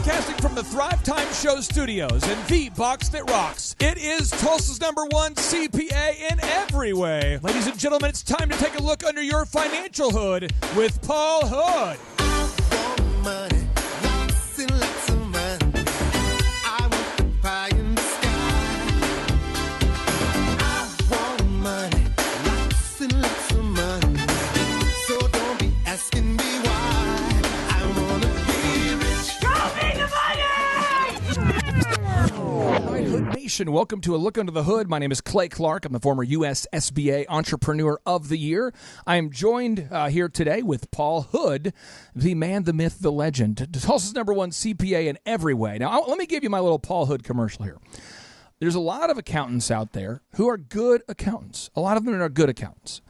Broadcasting from the Thrive Time Show studios and the box that rocks. It is Tulsa's #1 CPA in every way. Ladies and gentlemen, it's time to take a look under your financial hood with Paul Hood. I want money, lots and lots of money. I want the pie in the sky. I want money, lots and lots of money. So don't be asking me why. I want to be rich. Show me the money! All right, Hood Nation, welcome to A Look Under the Hood. My name is Clay Clark. I'm the former U.S. SBA Entrepreneur of the Year. I am joined here today with Paul Hood, the man, the myth, the legend, Tulsa's #1 CPA in every way. Now, let me give you my little Paul Hood commercial here. There's a lot of accountants out there who are good accountants. A lot of them are good accountants.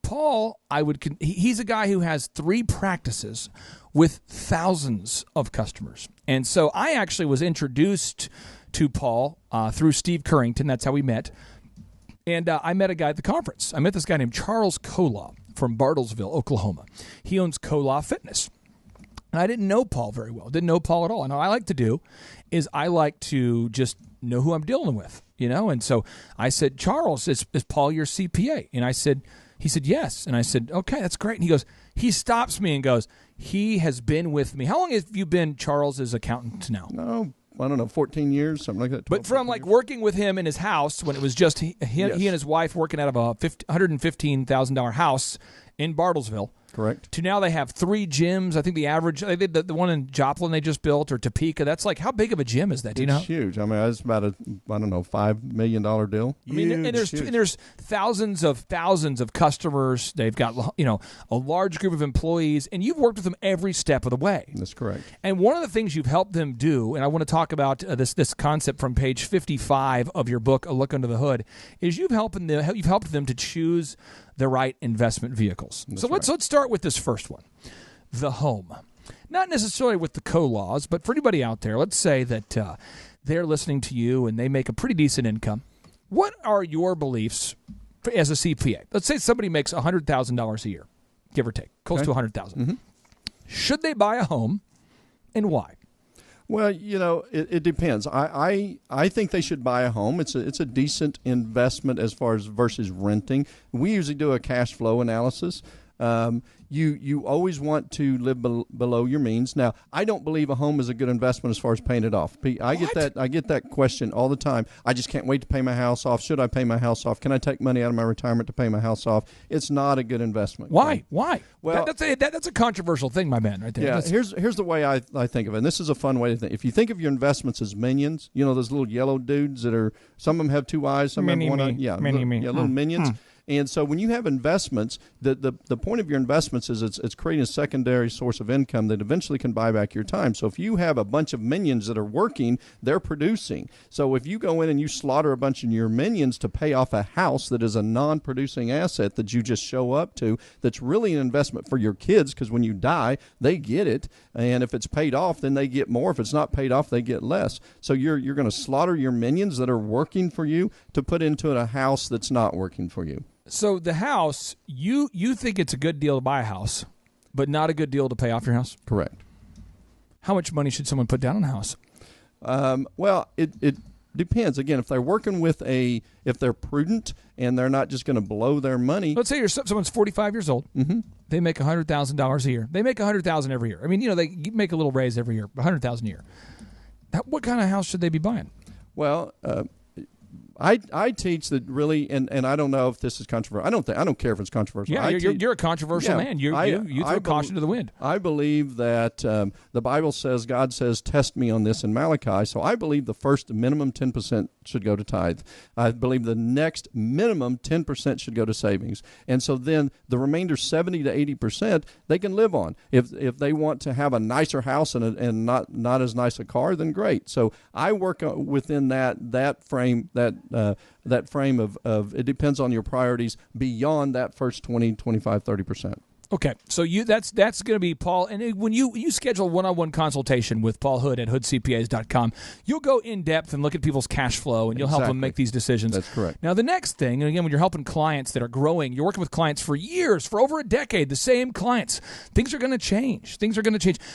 Paul, he's a guy who has 3 practices with thousands of customers. And so I actually was introduced to Paul through Steve Currington. That's how we met. And I met a guy at the conference. I met this guy named Charles Kolaw from Bartlesville, Oklahoma. He owns Kolaw Fitness. And I didn't know Paul very well. Didn't know Paul at all. And what I like to do is I like to just know who I'm dealing with, you know? And so I said, Charles, is Paul your CPA? And he said, yes. And I said, okay, that's great. And he stops me and goes, he has been with me. How long have you been Charles's accountant now? No, I don't know, 14 years, something like that. 12, but from like working with him in his house when it was just he and his wife working out of a $115,000 house in Bartlesville. Correct. To now they have 3 gyms. I think the average, the one in Joplin they just built, or Topeka, that's like, how big of a gym is that? Do you know? It's huge. I mean, it's about a, $5 million deal. I mean, and there's thousands of customers. They've got, a large group of employees, and you've worked with them every step of the way. That's correct. And one of the things you've helped them do, and I want to talk about this concept from page 55 of your book, A Look Under the Hood, is you've helped them to choose the right investment vehicles. That's so let's start with this first one, the home. Not necessarily with the Kolaws, but for anybody out there, let's say that they're listening to you and they make a pretty decent income. What are your beliefs as a CPA? Let's say somebody makes $100,000 a year, give or take, close to $100,000. Mm-hmm. Should they buy a home, and why? Well, it depends. I think they should buy a home. It's a decent investment as far as versus renting. We usually do a cash flow analysis. You always want to live below your means. Now, I don't believe a home is a good investment as far as paying it off. I get that question all the time. I just can't wait to pay my house off. Should I pay my house off? Can I take money out of my retirement to pay my house off? It's not a good investment. Why? Right? Why? Well, that's a controversial thing, my man, right there. Yeah, here's the way I think of it. And this is a fun way to think. If you think of your investments as minions, those little yellow dudes that are, some of them have 2 eyes, some have 1 eye. Yeah, little minions. And so when you have investments, the point of your investments is it's creating a secondary source of income that eventually can buy back your time. So if you have a bunch of minions that are working, they're producing. So if you go in and you slaughter a bunch of your minions to pay off a house that is a non-producing asset that you just show up to, that's really an investment for your kids, because when you die, they get it. And if it's paid off, then they get more. If it's not paid off, they get less. So you're going to slaughter your minions that are working for you to put into a house that's not working for you. So the house, you think it's a good deal to buy a house, but not a good deal to pay off your house? Correct. How much money should someone put down on a house? Well, it depends. Again, if they're working if they're prudent and they're not just going to blow their money. Let's say someone's 45 years old. Mm-hmm. They make $100,000 a year. They make $100,000 every year. I mean, they make a little raise every year, $100,000 a year. What kind of house should they be buying? Well, I teach that really, and I don't know if this is controversial. I don't care if it's controversial. Yeah, you're a controversial man. You throw caution to the wind. I believe that the Bible says, God says, test me on this in Malachi. So I believe the first minimum 10% should go to tithe. I believe the next minimum 10% should go to savings. And so then the remainder 70 to 80% they can live on. If they want to have a nicer house and not as nice a car, then great. So I work within that frame, that frame of it depends on your priorities beyond that first 20, 25, 30%. Okay, so that's going to be Paul. And when you schedule a one-on-one consultation with Paul Hood at hoodcpas.com, you'll go in depth and look at people's cash flow, and you'll help them make these decisions. That's correct. Now, the next thing, and again, when you're helping clients that are growing, you're working with clients for years, for over a decade, the same clients. Things are going to change.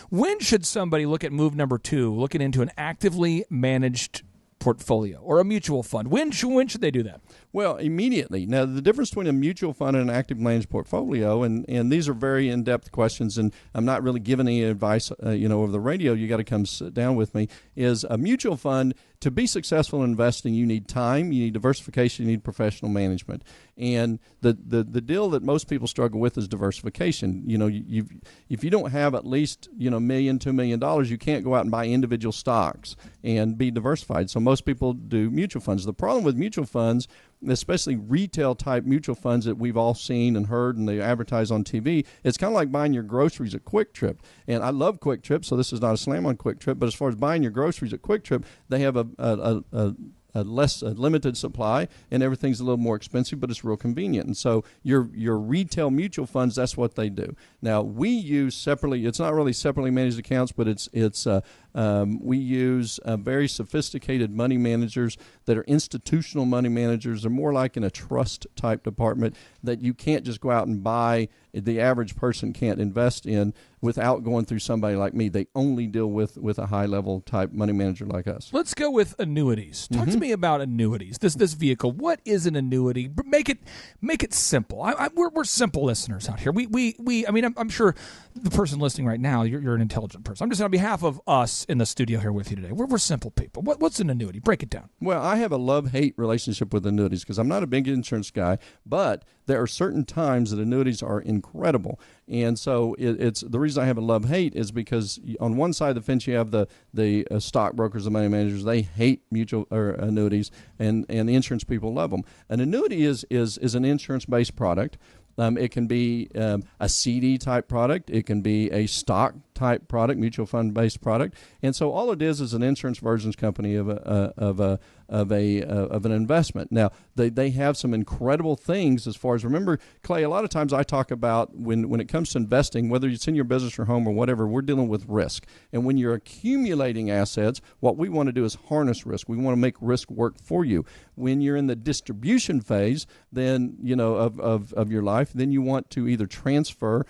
When should somebody look at move number 2, looking into an actively managed portfolio or a mutual fund? When should they do that? Well, immediately. Now, the difference between a mutual fund and an active managed portfolio, and these are very in-depth questions, and I'm not really giving any advice, over the radio. You got to come sit down with me. Is a mutual fund, to be successful in investing, you need time, you need diversification, you need professional management. And the deal that most people struggle with is diversification. If you don't have at least $1 million, $2 million, you can't go out and buy individual stocks and be diversified. So most people do mutual funds. The problem with mutual funds, especially retail type mutual funds that we've all seen and heard and they advertise on TV, it's kind of like buying your groceries at Quick Trip. And I love Quick Trip, so this is not a slam on Quick Trip, but as far as buying your groceries at Quick Trip, they have a limited supply, and everything's a little more expensive, but it's real convenient. And so your retail mutual funds, that's what they do. Now, we use separately, it's not really separately managed accounts, but we use very sophisticated money managers that are institutional money managers. They're more like in a trust type department that you can't just go out and buy. The average person can't invest in without going through somebody like me. They only deal with a high-level type money manager like us. Let's go with annuities. Talk to me about annuities. This vehicle. What is an annuity? Make it simple. We're simple listeners out here. I'm sure the person listening right now, you're an intelligent person. I'm just on behalf of us in the studio here with you today. We're simple people. What's an annuity? Break it down. Well, I have a love-hate relationship with annuities because I'm not a big insurance guy, but there are certain times that annuities are incredible. And so it's the reason I have a love-hate is because on one side of the fence you have the stockbrokers, the money managers. They hate mutual or annuities, and the insurance people love them. An annuity is an insurance-based product. It can be a CD type product. It can be a stock type product, mutual fund based product. And so all it is an insurance versions company of an investment. Now they have some incredible things as far as, remember, Clay, a lot of times I talk about when it comes to investing, whether it's in your business or home or whatever, we're dealing with risk. And when you're accumulating assets, what we want to do is harness risk. We want to make risk work for you. When you're in the distribution phase, then of your life, then you want to either transfer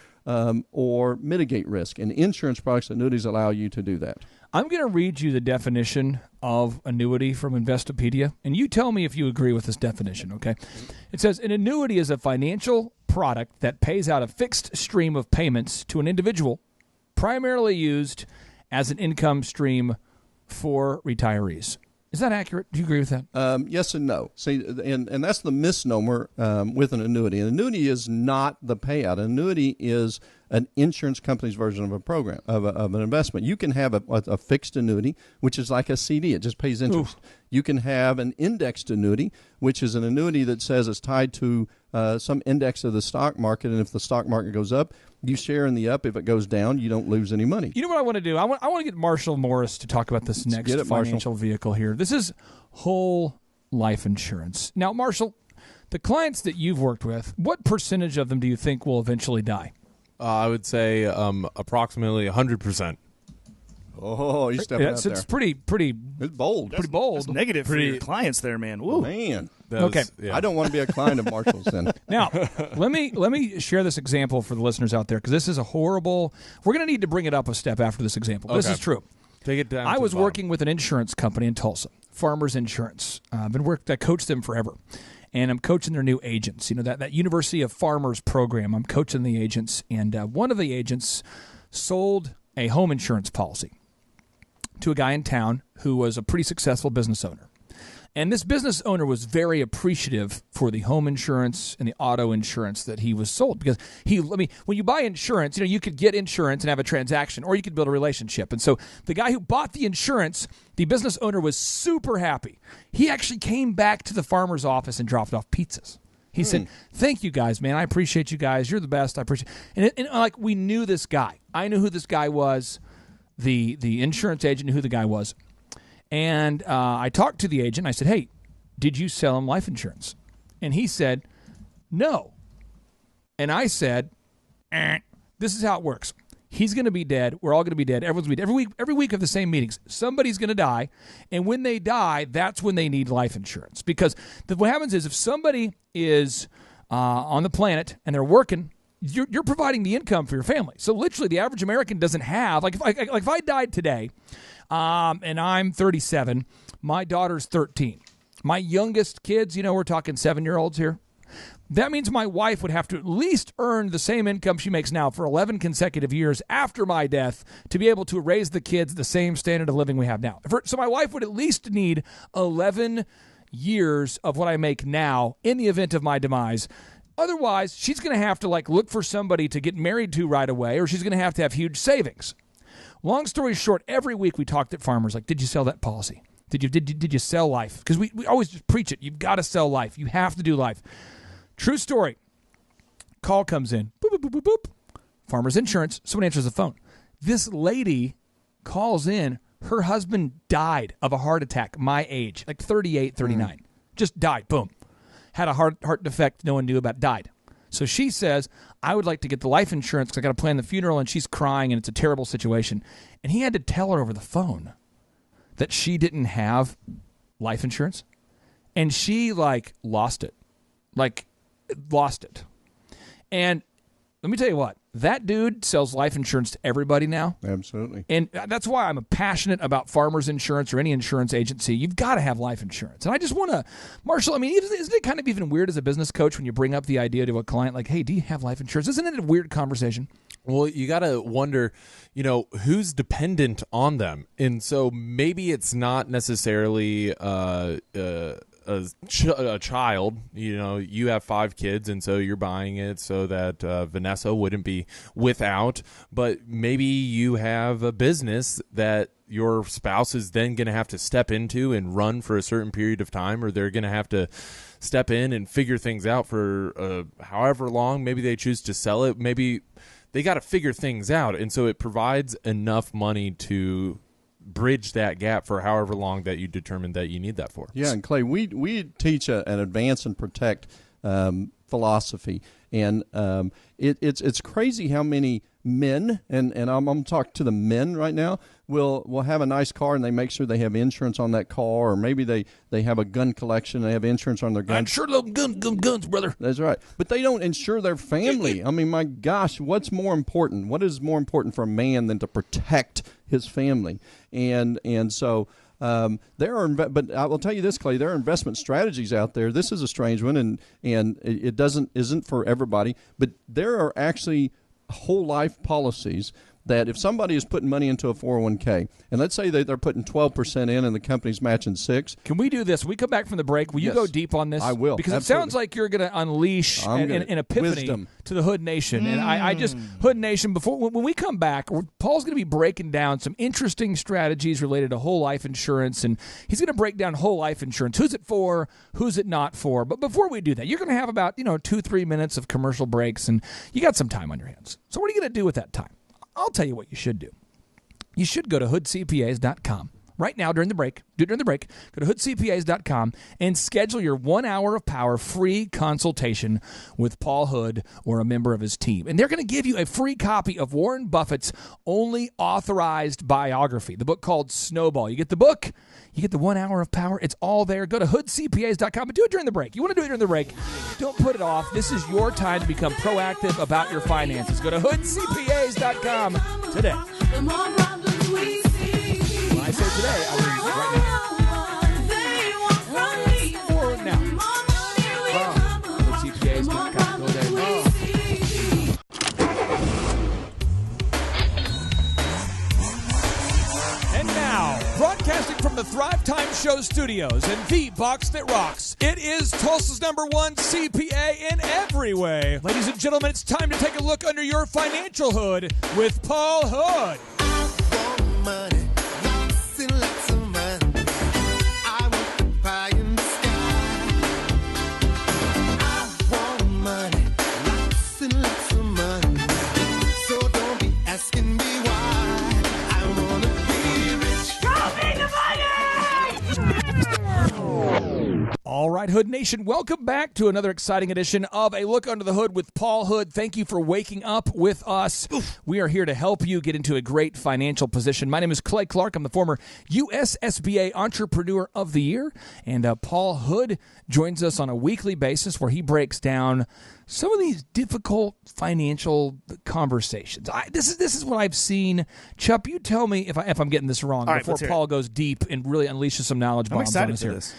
or mitigate risk. And insurance products, annuities, allow you to do that. I'm going to read you the definition of annuity from Investopedia, and you tell me if you agree with this definition, okay? It says, an annuity is a financial product that pays out a fixed stream of payments to an individual, primarily used as an income stream for retirees. Is that accurate? Do you agree with that? Yes and no. See, and that's the misnomer with an annuity. An annuity is not the payout. An annuity is an insurance company's version of a program, of an investment. You can have a fixed annuity, which is like a CD. It just pays interest. Oof. You can have an indexed annuity, which is an annuity that says it's tied to some index of the stock market, and if the stock market goes up, you share in the up. If it goes down, you don't lose any money. You know what I want to do? I want to get Marshall Morris to talk about this next financial vehicle here. This is whole life insurance. Now, Marshall, the clients that you've worked with, what percentage of them do you think will eventually die? I would say approximately 100%. Oh, you're stepping out there. It's pretty it's bold. Pretty bold. That's negative for your clients there, man. Woo. Man. Okay. I don't want to be a client of Marshall's then. Now, let me share this example for the listeners out there, because this is a horrible... We're going to need to bring it up a step after this example. Okay. This is true. Take it down. I was working with an insurance company in Tulsa, Farmers Insurance. I coached them forever. And I'm coaching their new agents. That University of Farmers program, I'm coaching the agents. And one of the agents sold a home insurance policy to a guy in town who was a pretty successful business owner. And this business owner was very appreciative for the home insurance and the auto insurance that he was sold. Because when you buy insurance, you could get insurance and have a transaction, or you could build a relationship. And so the guy who bought the insurance, the business owner, was super happy. He actually came back to the farmer's office and dropped off pizzas. He said, "Thank you guys, man. I appreciate you guys. You're the best. I appreciate." And like, we knew this guy. I knew who this guy was. The insurance agent knew who the guy was. And I talked to the agent. I said, "Hey, did you sell him life insurance?" And he said, "No." And I said, This is how it works. He's going to be dead. We're all going to be dead. Everyone's going to be dead. Every week of the same meetings, somebody's going to die. And when they die, that's when they need life insurance. Because what happens is if somebody is on the planet and they're working, you're providing the income for your family. So literally the average American doesn't have, like if I died today and I'm 37, my daughter's 13. My youngest kids, we're talking 7-year-olds here. That means my wife would have to at least earn the same income she makes now for 11 consecutive years after my death to be able to raise the kids the same standard of living we have now. So my wife would at least need 11 years of what I make now in the event of my demise. Otherwise, she's going to have to look for somebody to get married to right away, or she's going to have huge savings. Long story short, every week we talked at Farmers, did you sell that policy? Did you sell life? Because we always just preach it. You've got to sell life. You have to do life. True story. Call comes in. Boop, boop, boop, boop, boop. Farmers Insurance. Someone answers the phone. This lady calls in. Her husband died of a heart attack, my age, 38, 39. Just died. Boom. Had a heart defect no one knew about, died. So she says, I would like to get the life insurance because I got to plan the funeral, and she's crying, and it's a terrible situation. And he had to tell her over the phone that she didn't have life insurance. And she, lost it. Lost it. And let me tell you what, that dude sells life insurance to everybody now. Absolutely. And that's why I'm passionate about Farmers Insurance or any insurance agency. You've got to have life insurance. And I just want to, Marshall, isn't it kind of even weird as a business coach when you bring up the idea to a client hey, do you have life insurance? Isn't it a weird conversation? Well, you got to wonder, who's dependent on them. And so maybe it's not necessarily a child. You have 5 kids, and so you're buying it so that Vanessa wouldn't be without. But maybe you have a business that your spouse is then going to have to step into and run for a certain period of time, or they're going to have to step in and figure things out for however long. Maybe they choose to sell it. Maybe they got to figure things out, and so it provides enough money to bridge that gap for however long that you determine that you need that for. Yeah, and Clay, we teach an advance and protect philosophy, and it's crazy how many men, and I'm going to talk to the men right now, will have a nice car and they make sure they have insurance on that car, or maybe they have a gun collection and they have insurance on their guns. I'm sure those guns, brother. That's right. But they don't insure their family. My gosh, what's more important? What is more important for a man than to protect his family? And so there are, but I will tell you this, Clay, there are investment strategies out there. This is a strange one, and it isn't for everybody, but there are actually whole life policies that if somebody is putting money into a 401k, and let's say they're putting 12% in and the company's matching 6%. Can we do this? When we come back from the break, will you go deep on this? I will. Because absolutely. It sounds like you're going to unleash an epiphany wisdom to the Hood Nation. And I just, Hood Nation, when we come back, Paul's going to be breaking down some interesting strategies related to whole life insurance, and he's going to break down whole life insurance. Who's it for? Who's it not for? But before we do that, you're going to have about 2-3 minutes of commercial breaks, and you got some time on your hands. So what are you going to do with that time? I'll tell you what you should do. You should go to hoodcpas.com. Right now, during the break, go to hoodcpas.com and schedule your 1 hour of power free consultation with Paul Hood or a member of his team. And they're going to give you a free copy of Warren Buffett's only authorized biography, the book called Snowball. You get the book, you get the 1 hour of power. It's all there. Go to hoodcpas.com, but do it during the break. You want to do it during the break, don't put it off. This is your time to become proactive about your finances. Go to hoodcpas.com today. When I say today, I mean right now. Or now. CPAs.com. Go there. And now, broadcasting from the Thrive Time Show studios and the box that rocks, it is Tulsa's #1 CPA in every way. Ladies and gentlemen, it's time to take a look under your financial hood with Paul Hood. Money, lots of money. I want the pie in the sky. I want money, lots and lots of money. So don't be asking me why. I want to be rich. All right, right, Hood Nation, welcome back to another exciting edition of A Look Under the Hood with Paul Hood. Thank you for waking up with us. We are here to help you get into a great financial position. My name is Clay Clark. I'm the former USSBA Entrepreneur of the Year, and Paul Hood joins us on a weekly basis where he breaks down some of these difficult financial conversations. This is what I've seen. Chup, you tell me if I'm getting this wrong before Paul goes deep and really unleashes some knowledge bombs on us here. This.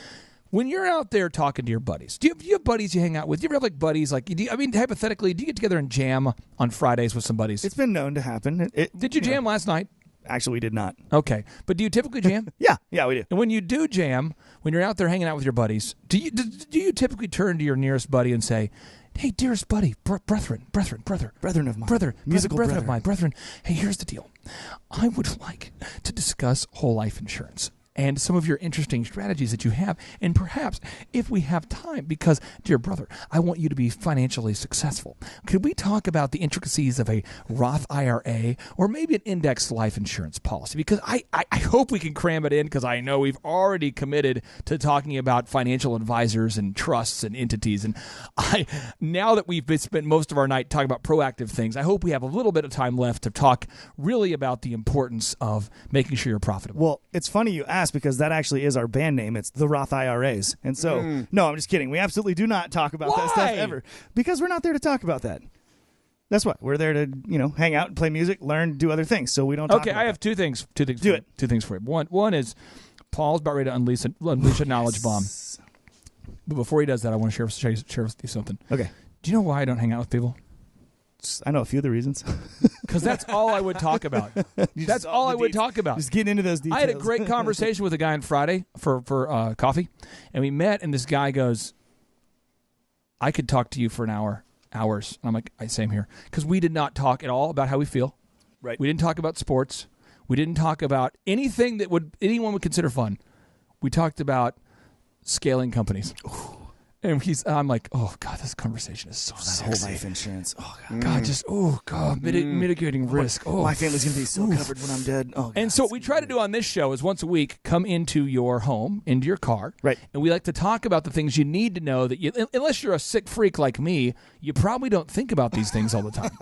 When you're out there talking to your buddies, do you have buddies you hang out with? Do you ever have like buddies? Hypothetically, do you get together and jam on Fridays with some buddies? It's been known to happen. Did you jam last night? Actually, we did not. Okay, but do you typically jam? Yeah, we do. And when you do jam, when you're out there hanging out with your buddies, do you typically turn to your nearest buddy and say, "Hey, dearest buddy, brethren of mine, musical brethren of mine, brethren. Hey, here's the deal. I would like to discuss whole life insurance and some of your interesting strategies that you have, and perhaps if we have time, because, dear brother, I want you to be financially successful. Could we talk about the intricacies of a Roth IRA or maybe an indexed life insurance policy? Because I hope we can cram it in, because I know we've already committed to talking about financial advisors and trusts and entities. And now that we've spent most of our night talking about proactive things, I hope we have a little bit of time left to talk really about the importance of making sure you're profitable. Well, it's funny you ask, because that actually is our band name. It's the Roth IRAs. And so, no, I'm just kidding. We absolutely do not talk about that stuff ever, because we're not there to talk about that. That's why we're there to, hang out and play music, learn, do other things. So we don't talk about I have two things. Two things for you. One is Paul's about ready to unleash a knowledge bomb. But before he does that, I want to share with you something. Okay. Do you know why I don't hang out with people? I know a few of the reasons. Because that's all I would talk about. That's all I would talk about. Just getting into those details. I had a great conversation with a guy on Friday for coffee, and we met, and this guy goes, I could talk to you for hours. And I'm like, same here. Because we did not talk at all about how we feel. Right. We didn't talk about sports. We didn't talk about anything that anyone would consider fun. We talked about scaling companies. And I'm like, oh, God, this conversation is so sexy. Whole life insurance. Oh, God. Mitigating risk. My family's going to be so covered when I'm dead. Oh, God, and so what we try to do on this show is once a week, come into your home, into your car. Right. And we like to talk about the things you need to know that unless you're a sick freak like me, you probably don't think about these things all the time.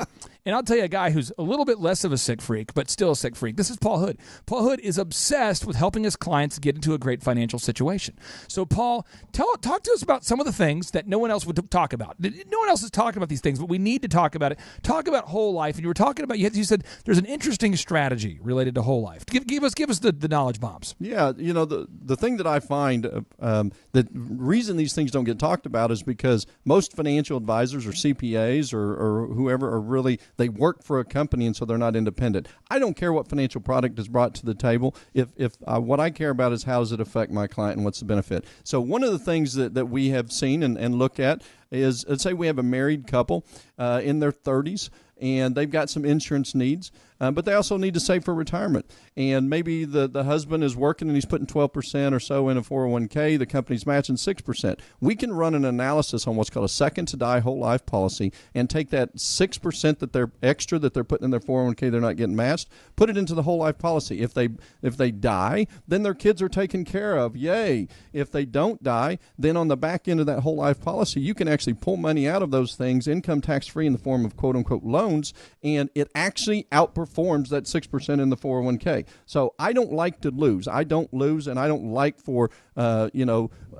And I'll tell you a guy who's a little bit less of a sick freak, but still a sick freak. This is Paul Hood. Paul Hood is obsessed with helping his clients get into a great financial situation. So, Paul, talk to us about some of the things that no one else would talk about. No one else is talking about these things, but we need to talk about it. Talk about whole life. And you were talking about, you said there's an interesting strategy related to whole life. Give us the knowledge bombs. Yeah, the thing that I find, the reason these things don't get talked about is because most financial advisors or CPAs or whoever are really, they work for a company, and so they're not independent. I don't care what financial product is brought to the table. If what I care about is how does it affect my client and what's the benefit. So one of the things that we have seen and look at is, let's say we have a married couple in their 30s, and they've got some insurance needs, but they also need to save for retirement. And maybe the husband is working and he's putting 12% or so in a 401k. The company's matching 6%. We can run an analysis on what's called a second to die whole life policy and take that 6% that they're extra that they're putting in their 401k, they're not getting matched, put it into the whole life policy. If they die, then their kids are taken care of. Yay. If they don't die, then on the back end of that whole life policy, you can actually pull money out of those things, income tax free in the form of quote unquote loans, and it actually outperforms that 6% in the 401k. So I don't like to lose. I don't lose, and I don't like for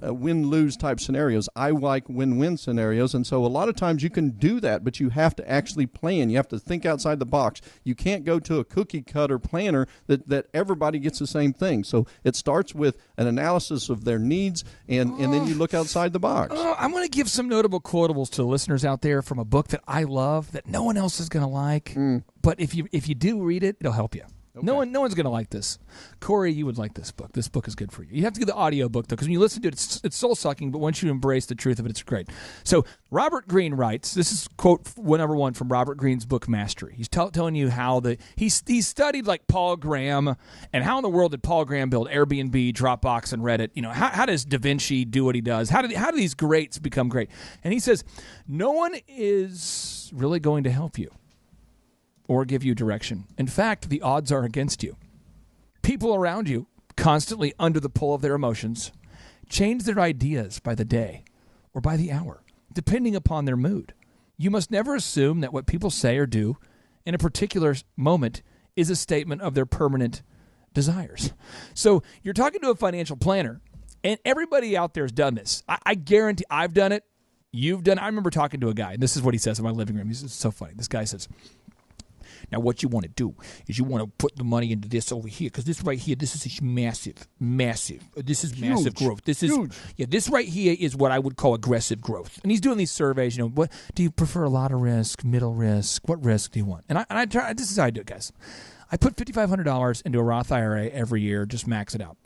win-lose type scenarios. I like win-win scenarios, and so a lot of times you can do that, but you have to actually plan. You have to think outside the box. You can't go to a cookie-cutter planner that everybody gets the same thing. So it starts with an analysis of their needs, and then you look outside the box. I'm going to give some notable quotables to the listeners out there from a book that I love that no one else is going to like, but if you do read it, it'll help you. Okay. No one's going to like this. Corey, you would like this book. This book is good for you. You have to get the audio book, though, because when you listen to it, it's soul-sucking, but once you embrace the truth of it, it's great. So Robert Greene writes, this is quote number one from Robert Greene's book, Mastery. He's telling you how he studied like Paul Graham, and how in the world did Paul Graham build Airbnb, Dropbox, and Reddit? How does Da Vinci do what he does? How do these greats become great? And he says, no one is really going to help you or give you direction. In fact, the odds are against you. People around you, constantly under the pull of their emotions, change their ideas by the day or by the hour, depending upon their mood. You must never assume that what people say or do in a particular moment is a statement of their permanent desires. So you're talking to a financial planner, and everybody out there has done this. I guarantee I've done it. You've done it. I remember talking to a guy, and this is what he says in my living room. He's so funny. This guy says, now what you want to do is you want to put the money into this over here, because this right here, this is massive. This is massive growth. This is huge. Yeah, this right here is what I would call aggressive growth. And he's doing these surveys. What do you prefer? A lot of risk, middle risk? What risk do you want? And I try. This is how I do it, guys. I put $5,500 into a Roth IRA every year. Just max it out.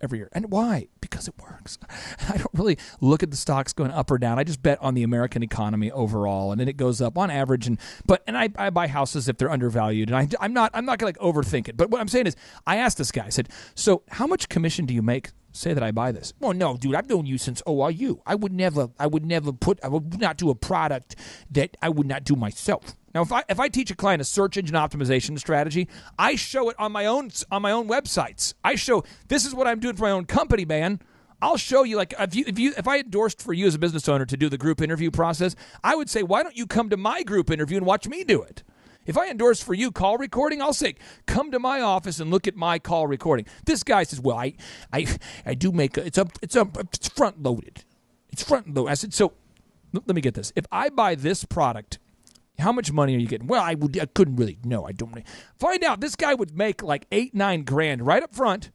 Every year. And why? Because it works. I don't really look at the stocks going up or down. I just bet on the American economy overall, and then it goes up on average. And I buy houses if they're undervalued, and I'm not going to overthink it. But what I'm saying is, I asked this guy. I said, so how much commission do you make? Say that I buy this. Well, no, dude, I've known you since ORU. I would not do a product that I would not do myself. Now, if I teach a client a search engine optimization strategy, I show it on my own websites. I show this is what I'm doing for my own company, man. I'll show you, like, if I endorsed for you as a business owner to do the group interview process, I would say, why don't you come to my group interview and watch me do it? If I endorse for you call recording, I'll say, come to my office and look at my call recording. This guy says, well, I do make it's front loaded. It's front loaded. I said, so let me get this. If I buy this product, how much money are you getting? Well, I couldn't really know. I don't find out. This guy would make like $8-9 grand right up front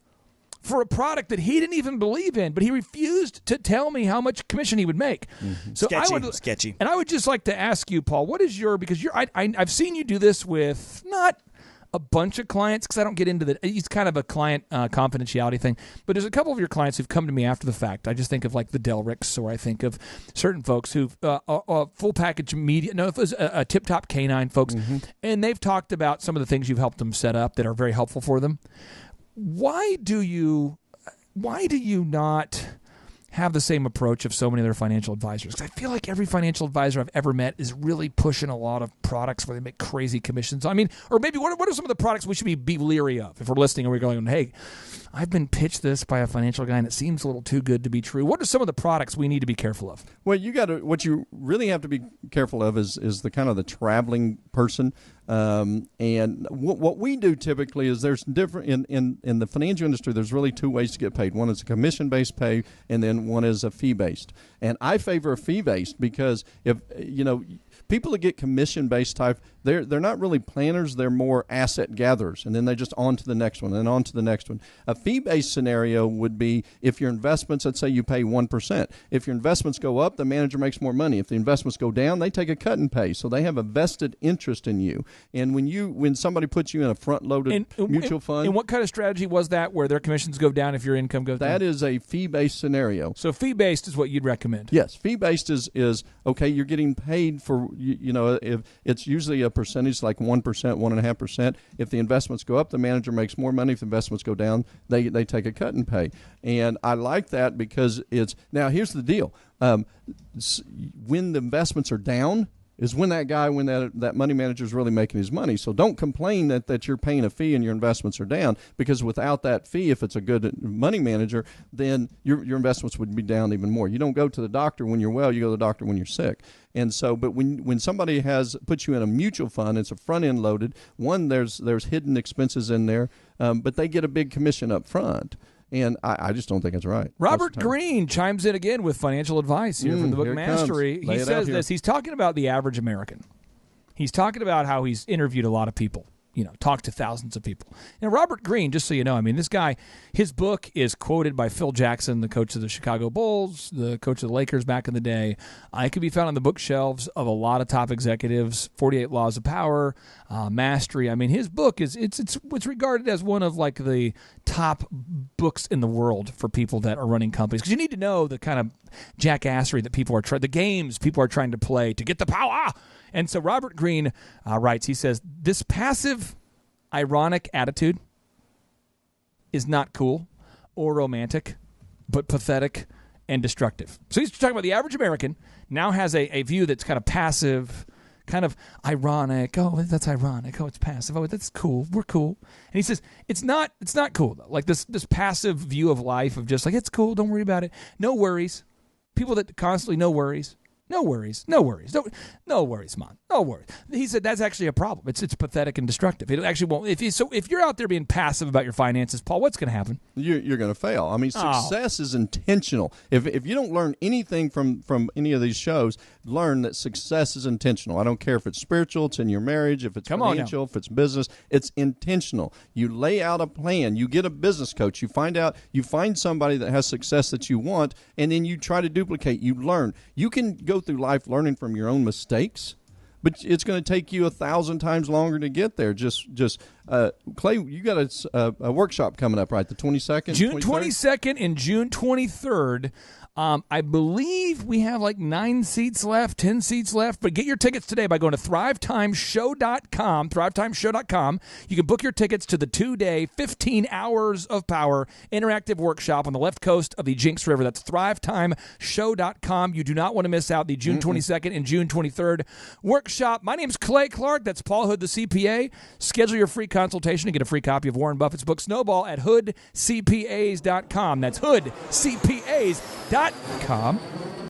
for a product that he didn't even believe in, but he refused to tell me how much commission he would make. Mm-hmm. So sketchy. And I would just like to ask you, Paul, what is your, because I've seen you do this with not a bunch of clients, because I don't get into it's kind of a client confidentiality thing, but there's a couple of your clients who've come to me after the fact. I just think of like the Delricks, or I think of certain folks who've full package media, no, if it was a Tip Top Canine folks, and they've talked about some of the things you've helped them set up that are very helpful for them. Why do you not have the same approach of so many other financial advisors? Because I feel like every financial advisor I've ever met is really pushing a lot of products where they make crazy commissions. I mean, or maybe what are some of the products we should be leery of if we're listening and we're going, hey, I've been pitched this by a financial guy and it seems a little too good to be true. What are some of the products we need to be careful of? Well, what you really have to be careful of is the kind of the traveling person. And what we do typically is there's different in the financial industry. There's really two ways to get paid. One is a commission-based pay, and then one is a fee-based. And I favor a fee-based because if people that get commission-based type, they're not really planners. They're more asset gatherers, and then they just on to the next one and on to the next one. A fee-based scenario would be if your investments, let's say you pay 1%. If your investments go up, the manager makes more money. If the investments go down, they take a cut in pay. So they have a vested interest in you. And when somebody puts you in a front-loaded mutual fund. And what kind of strategy was that where their commissions go down if your income goes down? That is a fee-based scenario. So fee-based is what you'd recommend? Yes. Fee-based is okay, you're getting paid for, if it's usually a percentage like 1%, 1.5%. If the investments go up, the manager makes more money. If the investments go down, they take a cut in pay. And I like that because now here's the deal. When the investments are down, is when that money manager is really making his money. So don't complain that you're paying a fee and your investments are down, because without that fee, if it's a good money manager, then your investments would be down even more. You don't go to the doctor when you're well, you go to the doctor when you're sick. And so, but when somebody puts you in a mutual fund, it's a front end loaded. One, there's hidden expenses in there, but they get a big commission up front. And I just don't think it's right. Robert Greene chimes in again with financial advice here from the book Mastery. He says this. He's talking about the average American. He's talking about how he's interviewed a lot of people, talked to thousands of people. And Robert Greene, just so you know, this guy, his book is quoted by Phil Jackson, the coach of the Chicago Bulls, the coach of the Lakers back in the day. It could be found on the bookshelves of a lot of top executives. 48 Laws of Power, Mastery. His book it's regarded as one of like the top books in the world for people that are running companies, because you need to know the kind of jackassery that people are the games people are trying to play to get the power. And so Robert Greene writes, he says, this passive, ironic attitude is not cool or romantic, but pathetic and destructive. So he's talking about the average American now has a view that's kind of passive, kind of ironic. Oh, that's ironic. Oh, it's passive. Oh, that's cool. We're cool. And he says it's not cool though. Like this passive view of life of just like it's cool. Don't worry about it. No worries. People that constantly no worries. No worries, no worries, no worries, Mom. No worries. He said that's actually a problem. It's pathetic and destructive. It actually won't. If you're out there being passive about your finances, Paul, what's going to happen? You're going to fail. I mean, success is intentional. If you don't learn anything from any of these shows, learn that success is intentional. I don't care if it's spiritual, it's in your marriage, if it's financial, if it's business. It's intentional. You lay out a plan. You get a business coach. You find somebody that has success that you want, and then you try to duplicate. You learn. You can go through life learning from your own mistakes, but it's going to take you 1,000 times longer to get there. Clay, you got a workshop coming up, right? The 22nd? June 22nd and June 23rd. I believe we have like 9 seats left, 10 seats left, but get your tickets today by going to thrivetimeshow.com, thrivetimeshow.com. You can book your tickets to the 2-day, 15 hours of power interactive workshop on the left coast of the Jinx River. That's thrivetimeshow.com. You do not want to miss out the June 22nd and June 23rd workshop. My name is Clay Clark. That's Paul Hood, the CPA. Schedule your free consultation and get a free copy of Warren Buffett's book, Snowball, at hoodcpas.com. That's hoodcpas.com.